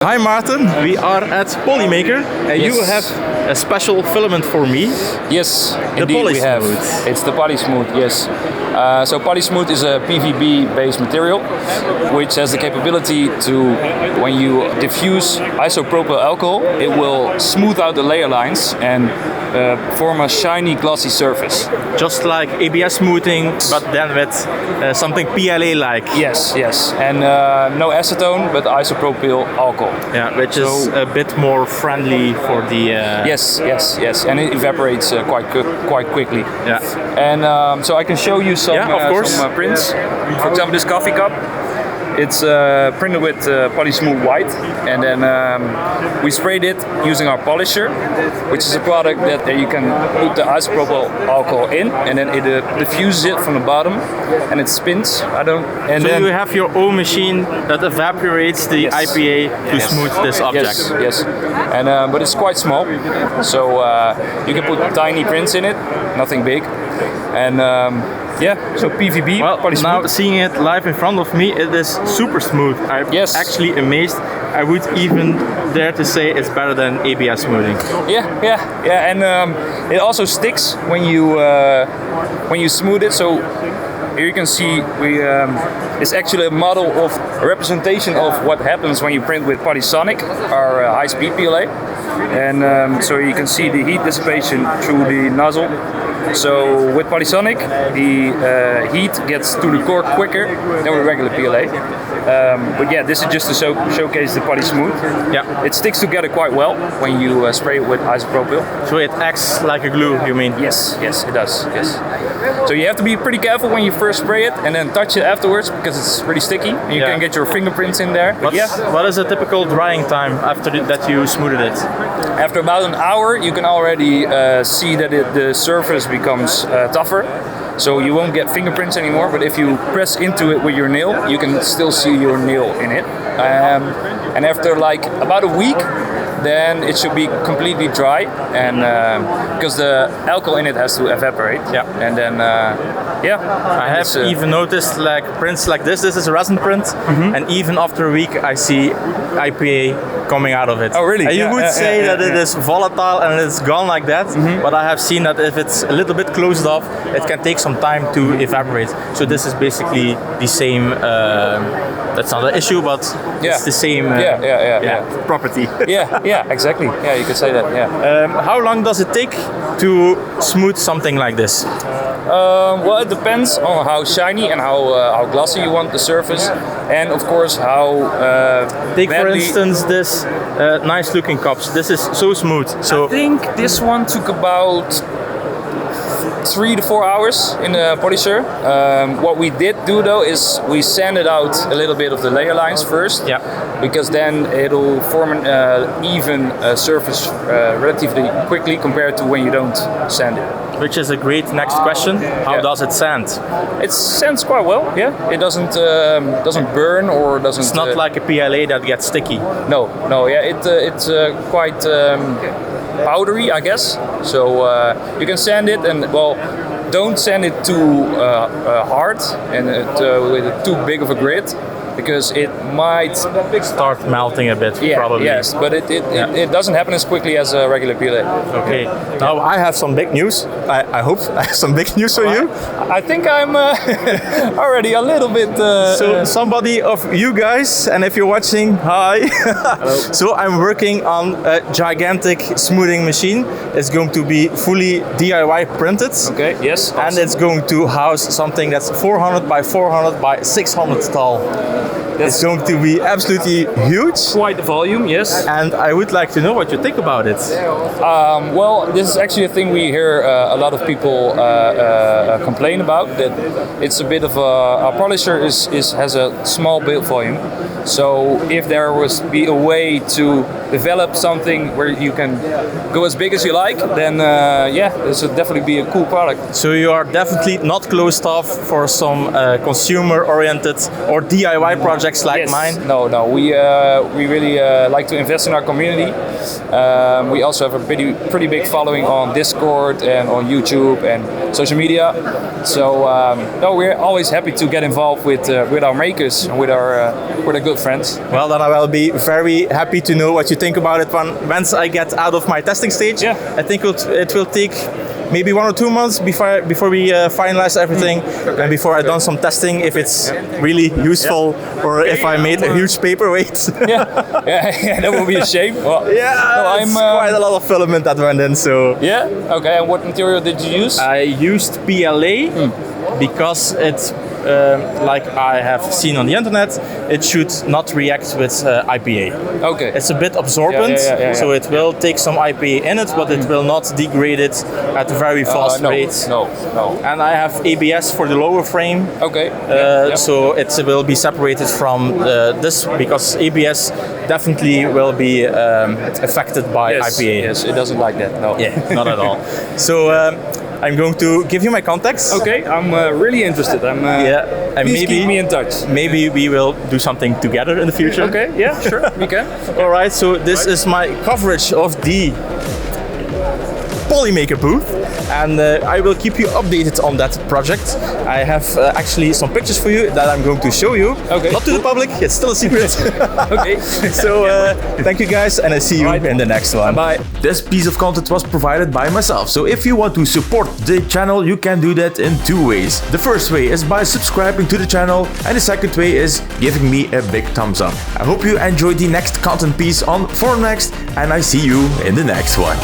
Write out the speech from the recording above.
Hi Maarten, we are at Polymaker and you have a special filament for me. Yes, the indeed we have. PolySmooth. It's the PolySmooth, yes. So PolySmooth is a PVB based material which has the capability to, when you diffuse isopropyl alcohol, it will smooth out the layer lines and form a shiny glossy surface. Just like ABS smoothing, but then with something PLA-like. Yes, yes. And no acetone, but isopropyl alcohol. Yeah, which is a bit more friendly for the... Yes, yes, yes. And it evaporates quite quickly. Yeah. And so I can show you some, some prints. For example, this coffee cup. It's printed with PolySmooth white, and then we sprayed it using our polisher, which is a product that you can put the isopropyl alcohol in, and then it diffuses it from the bottom, and it spins. So then you have your own machine that evaporates the IPA to smooth this object. Yes, yes. And but it's quite small, so you can put tiny prints in it, nothing big, and. Yeah, so PVB, PolySmooth. Now seeing it live in front of me, it is super smooth. I'm actually amazed. I would even dare to say it's better than ABS smoothing. Yeah, and it also sticks when you smooth it. So here you can see it's actually a model of a representation of what happens when you print with polysonic, our high-speed PLA. And so you can see the heat dissipation through the nozzle. So with polysonic, the heat gets to the core quicker than with regular PLA. But yeah, this is just to showcase the PolySmooth. Yeah, it sticks together quite well when you spray it with isopropyl. So it acts like a glue, you mean? Yes, yes, it does. Yes. So you have to be pretty careful when you first spray it and then touch it afterwards because it's really sticky. And you can get your fingerprints in there. But what is a typical drying time after that you smoothed it? After about an hour, you can already see that the surface becomes tougher. So you won't get fingerprints anymore, but if you press into it with your nail, you can still see your nail in it. And after like about a week, then it should be completely dry, and because the alcohol in it has to evaporate. Yeah. And then I have even noticed like prints like this. This is a resin print, and even after a week, I see IPA coming out of it. Oh, really? And you would say that it is volatile and it's gone like that, but I have seen that if it's a little bit closed off, it can take some time to evaporate. So this is basically the same. That's not an issue, but it's the same property. yeah, exactly. Yeah, you could say that. Yeah. How long does it take to smooth something like this? Well, it depends on how shiny and how glossy you want the surface, and of course how. Take for instance this nice looking cups. This is so smooth. So I think this one took about 3 to 4 hours in the polisher. What we did do though is we sanded out a little bit of the layer lines first, because then it'll form an even surface relatively quickly compared to when you don't sand it. Which is a great next question. How does it sand? It sands quite well. Yeah, it doesn't burn or doesn't. It's not like a PLA that gets sticky. No. Yeah, it's quite powdery, I guess. So you can sand it, and don't sand it too hard and with too big of a grit, because it might start melting a bit, probably. Yes, but it doesn't happen as quickly as a regular PLA. Okay. Now I have some big news. I hope I have some big news for you. I think I'm already a little bit... so somebody of you guys, and if you're watching, hi. Hello. So I'm working on a gigantic smoothing machine. It's going to be fully DIY printed. Okay, yes. Awesome. And it's going to house something that's 400 by 400 by 600 tall. It's going to be absolutely huge. Quite the volume, yes. And I would like to know what you think about it. Well, this is actually a thing we hear a lot of people complain about, that it's a bit of a polisher has a small build volume. So if there was be a way to develop something where you can go as big as you like, then this would definitely be a cool product. So you are definitely not closed off for some consumer-oriented or DIY DIY projects like Yes. mine? No. We really like to invest in our community. We also have a pretty big following on Discord and on YouTube and social media. So no, we're always happy to get involved with our makers and with our good friends. Well, then I will be very happy to know what you think about it once I get out of my testing stage. Yeah. I think it will take maybe 1 or 2 months before we finalize everything, and before I've done some testing if it's really useful or if I made a huge paperweight. yeah, that would be a shame. Well, Yeah, it's quite a lot of filament that went in. So yeah. Okay. And what material did you use? I used PLA because it's like I have seen on the internet, it should not react with IPA. Okay. It's a bit absorbent, Yeah. so it will take some IPA in it, but it will not degrade it at a very fast rate. No. And I have ABS for the lower frame. Okay. So it will be separated from this because ABS definitely will be affected by IPA. Yes, it doesn't like that. No. Yeah, not at all. So I'm going to give you my contacts. Okay, I'm really interested. And please keep me in touch. Maybe we will do something together in the future. Okay, yeah, sure, we can. All right, so this is my coverage of the Polymaker booth, and I will keep you updated on that project. I have actually some pictures for you that I'm going to show you. Okay. Not to the public, it's still a secret. Okay. So thank you guys, and I see you in the next one. Bye. This piece of content was provided by myself, so if you want to support the channel, you can do that in 2 ways. The first way is by subscribing to the channel, and the second way is giving me a big thumbs up. I hope you enjoyed the next content piece on formnext, and I see you in the next one.